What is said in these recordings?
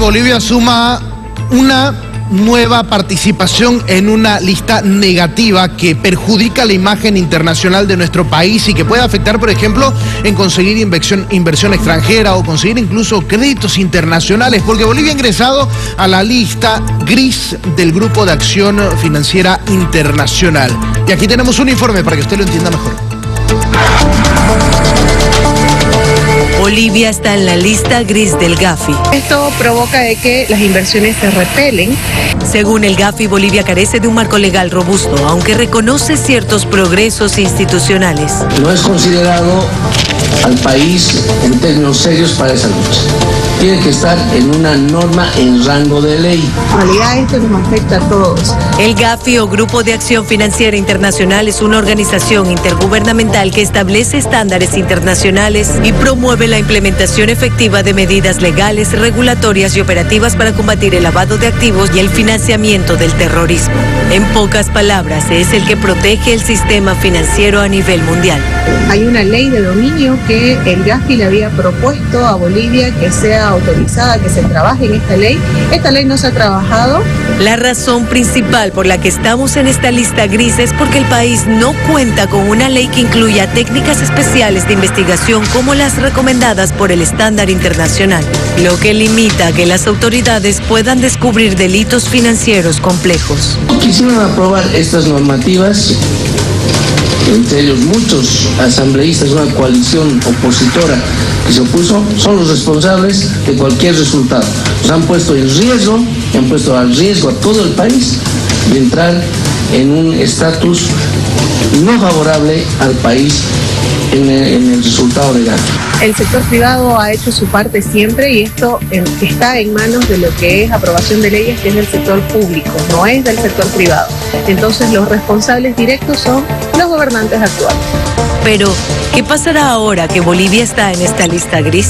Bolivia suma una nueva participación en una lista negativa que perjudica la imagen internacional de nuestro país y que puede afectar, por ejemplo, en conseguir inversión extranjera o conseguir incluso créditos internacionales, porque Bolivia ha ingresado a la lista gris del Grupo de Acción Financiera Internacional. Y aquí tenemos un informe para que usted lo entienda mejor. Bolivia está en la lista gris del Gafi. Esto provoca de que las inversiones se repelen. Según el Gafi, Bolivia carece de un marco legal robusto, aunque reconoce ciertos progresos institucionales. No es considerado al país en términos serios para esa lucha. Tiene que estar en una norma en rango de ley. En realidad esto nos afecta a todos. El Gafi o Grupo de Acción Financiera Internacional es una organización intergubernamental que establece estándares internacionales y promueve la implementación efectiva de medidas legales, regulatorias y operativas para combatir el lavado de activos y el financiamiento del terrorismo. En pocas palabras, es el que protege el sistema financiero a nivel mundial. Hay una ley de dominio que el Gafi le había propuesto a Bolivia que sea autorizada, que se trabaje en esta ley. Esta ley no se ha trabajado. La razón principal por la que estamos en esta lista gris es porque el país no cuenta con una ley que incluya técnicas especiales de investigación como las recomendadas por el estándar internacional, lo que limita que las autoridades puedan descubrir delitos financieros complejos. Quisieron aprobar estas normativas, entre ellos muchos asambleístas, una coalición opositora que se opuso, son los responsables de cualquier resultado. Nos han puesto en riesgo, y han puesto al riesgo a todo el país de entrar en un estatus no favorable al país en el resultado legal. El sector privado ha hecho su parte siempre y esto está en manos de lo que es aprobación de leyes, que es del sector público, no es del sector privado. Entonces los responsables directos son los gobernantes actuales. Pero, ¿qué pasará ahora que Bolivia está en esta lista gris?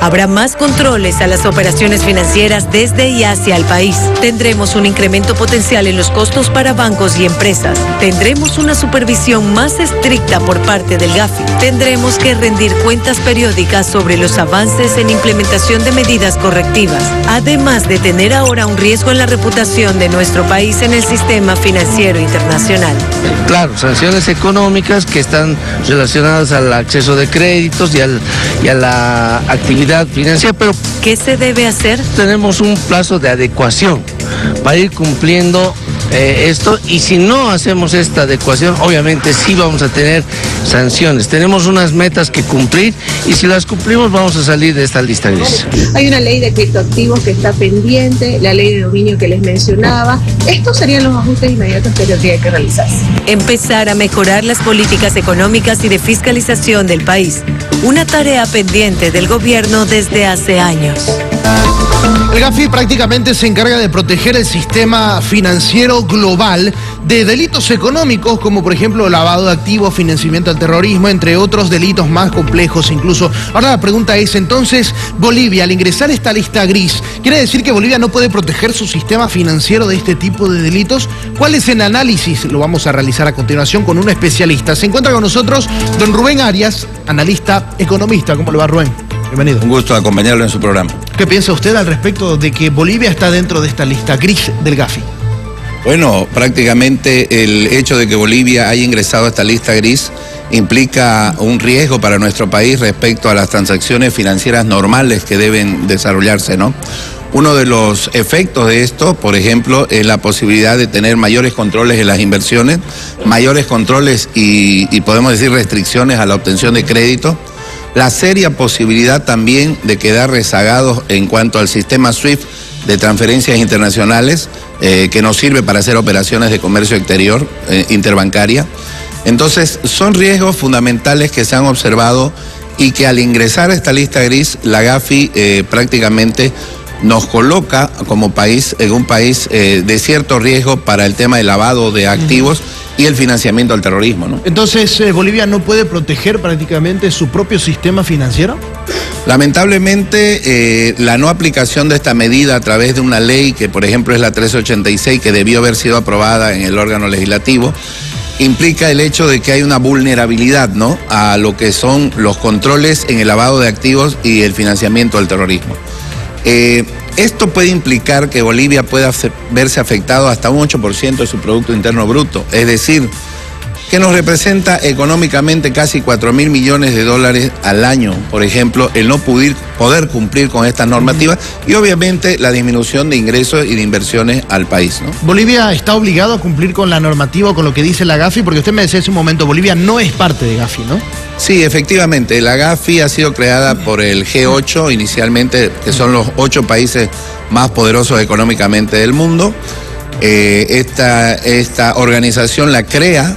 Habrá más controles a las operaciones financieras desde y hacia el país. Tendremos un incremento potencial en los costos para bancos y empresas. Tendremos una supervisión más estricta por parte del Gafi. Tendremos que rendir cuentas periódicas sobre los avances en implementación de medidas correctivas, además de tener ahora un riesgo en la reputación de nuestro país en el sistema financiero internacional. Claro, sanciones económicas que están relacionadas al acceso de créditos y a la actividad financiera, pero ¿qué se debe hacer? Tenemos un plazo de adecuación para ir cumpliendo esto, y si no hacemos esta adecuación, obviamente sí vamos a tener sanciones. Tenemos unas metas que cumplir y si las cumplimos vamos a salir de esta lista gris. Hay una ley de criptoactivos que está pendiente, la ley de dominio que les mencionaba. Estos serían los ajustes inmediatos que tendría que realizarse. Empezar a mejorar las políticas económicas y de fiscalización del país. Una tarea pendiente del gobierno desde hace años. El Gafi prácticamente se encarga de proteger el sistema financiero global de delitos económicos como por ejemplo lavado de activos, financiamiento al terrorismo, entre otros delitos más complejos incluso. Ahora la pregunta es, entonces, Bolivia, al ingresar a esta lista gris, ¿quiere decir que Bolivia no puede proteger su sistema financiero de este tipo de delitos? ¿Cuál es el análisis? Lo vamos a realizar a continuación con un especialista. Se encuentra con nosotros don Rubén Arias, analista economista. ¿Cómo le va, Rubén? Bienvenido. Un gusto acompañarlo en su programa. ¿Qué piensa usted al respecto de que Bolivia está dentro de esta lista gris del Gafi? Bueno, prácticamente el hecho de que Bolivia haya ingresado a esta lista gris implica un riesgo para nuestro país respecto a las transacciones financieras normales que deben desarrollarse, ¿no? Uno de los efectos de esto, por ejemplo, es la posibilidad de tener mayores controles en las inversiones, mayores controles y podemos decir restricciones a la obtención de crédito. La seria posibilidad también de quedar rezagados en cuanto al sistema SWIFT de transferencias internacionales que nos sirve para hacer operaciones de comercio exterior interbancaria. Entonces, son riesgos fundamentales que se han observado y que al ingresar a esta lista gris, la Gafi prácticamente nos coloca como país en un país de cierto riesgo para el tema de lavado de activos y el financiamiento al terrorismo, ¿no? Entonces, ¿Bolivia no puede proteger prácticamente su propio sistema financiero? Lamentablemente, la no aplicación de esta medida a través de una ley que, por ejemplo, es la 1386, que debió haber sido aprobada en el órgano legislativo, implica el hecho de que hay una vulnerabilidad, ¿no?, a lo que son los controles en el lavado de activos y el financiamiento del terrorismo. Esto puede implicar que Bolivia pueda verse afectado hasta un 8% de su Producto Interno Bruto, es decir, que nos representa económicamente casi 4.000 millones de dólares al año, por ejemplo, el no poder cumplir con estas normativas y obviamente la disminución de ingresos y de inversiones al país, ¿no? Bolivia está obligado a cumplir con la normativa o con lo que dice la Gafi, porque usted me decía hace un momento, Bolivia no es parte de Gafi, ¿no? Sí, efectivamente, la Gafi ha sido creada por el G8 inicialmente, que son los 8 países más poderosos económicamente del mundo. Esta organización la crea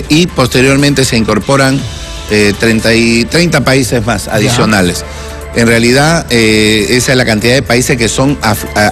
y posteriormente se incorporan 30 países más adicionales. En realidad, esa es la cantidad de países que son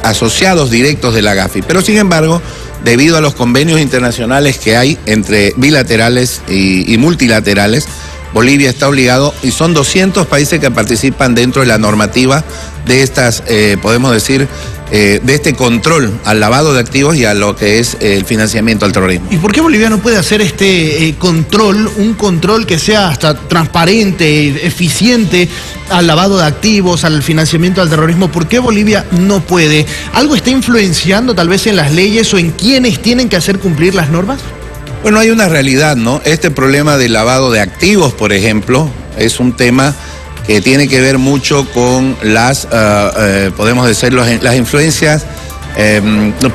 asociados directos de la Gafi. Pero sin embargo, debido a los convenios internacionales que hay entre bilaterales y multilaterales, Bolivia está obligado, y son 200 países que participan dentro de la normativa de estas, podemos decir, de este control al lavado de activos y a lo que es el financiamiento al terrorismo. ¿Y por qué Bolivia no puede hacer este control, un control que sea hasta transparente, eficiente al lavado de activos, al financiamiento al terrorismo? ¿Por qué Bolivia no puede? ¿Algo está influenciando tal vez en las leyes o en quienes tienen que hacer cumplir las normas? Bueno, hay una realidad, ¿no? Este problema del lavado de activos, por ejemplo, es un tema que tiene que ver mucho con las, podemos decir, las influencias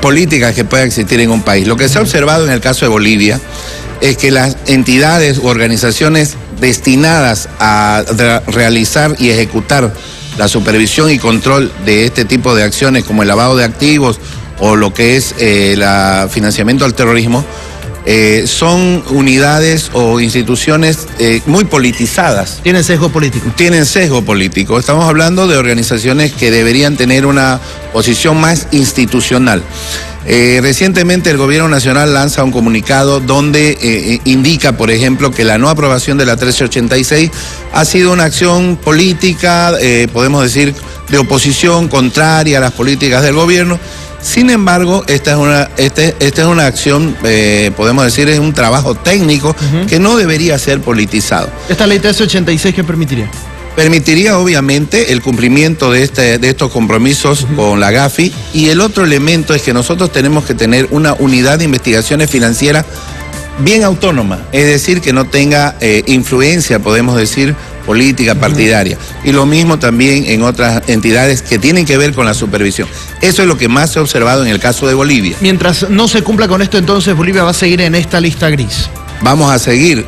políticas que puedan existir en un país. Lo que se ha observado en el caso de Bolivia es que las entidades u organizaciones destinadas a realizar y ejecutar la supervisión y control de este tipo de acciones como el lavado de activos o lo que es el financiamiento al terrorismo, son unidades o instituciones muy politizadas. Tienen sesgo político. Tienen sesgo político. Estamos hablando de organizaciones que deberían tener una posición más institucional. Recientemente el gobierno nacional lanza un comunicado donde indica, por ejemplo, que la no aprobación de la 1386 ha sido una acción política, podemos decir, de oposición contraria a las políticas del gobierno. Sin embargo, esta es una acción, podemos decir, es un trabajo técnico que no debería ser politizado. ¿Esta ley 1386 qué permitiría? Permitiría, obviamente, el cumplimiento de estos compromisos con la Gafi, y el otro elemento es que nosotros tenemos que tener una unidad de investigaciones financieras bien autónoma, es decir, que no tenga influencia, podemos decir, política partidaria. Y lo mismo también en otras entidades que tienen que ver con la supervisión. Eso es lo que más se ha observado en el caso de Bolivia. Mientras no se cumpla con esto, entonces Bolivia va a seguir en esta lista gris. Vamos a seguir.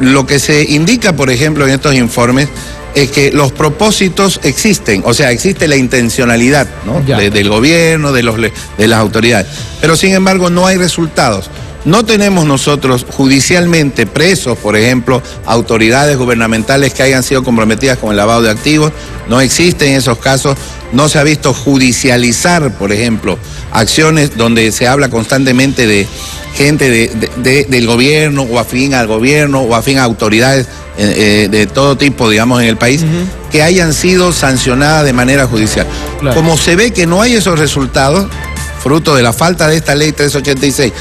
Lo que se indica, por ejemplo, en estos informes es que los propósitos existen, o sea, existe la intencionalidad, ¿no? Del gobierno, de las autoridades. Pero sin embargo no hay resultados. No tenemos nosotros judicialmente presos, por ejemplo, autoridades gubernamentales que hayan sido comprometidas con el lavado de activos. No existen esos casos. No se ha visto judicializar, por ejemplo, acciones donde se habla constantemente de gente del gobierno o afín al gobierno o afín a autoridades de todo tipo, digamos, en el país, que hayan sido sancionadas de manera judicial. Claro. Como se ve que no hay esos resultados, fruto de la falta de esta ley 386,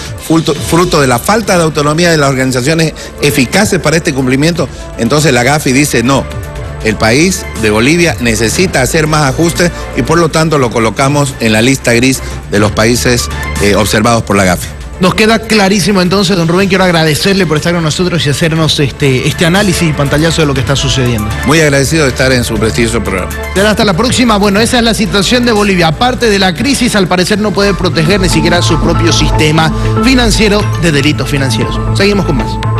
fruto de la falta de autonomía de las organizaciones eficaces para este cumplimiento, entonces la Gafi dice no, el país de Bolivia necesita hacer más ajustes y por lo tanto lo colocamos en la lista gris de los países observados por la Gafi. Nos queda clarísimo entonces, don Rubén, quiero agradecerle por estar con nosotros y hacernos este análisis y pantallazo de lo que está sucediendo. Muy agradecido de estar en su prestigioso programa. Será hasta la próxima. Bueno, esa es la situación de Bolivia. Aparte de la crisis, al parecer no puede proteger ni siquiera su propio sistema financiero de delitos financieros. Seguimos con más.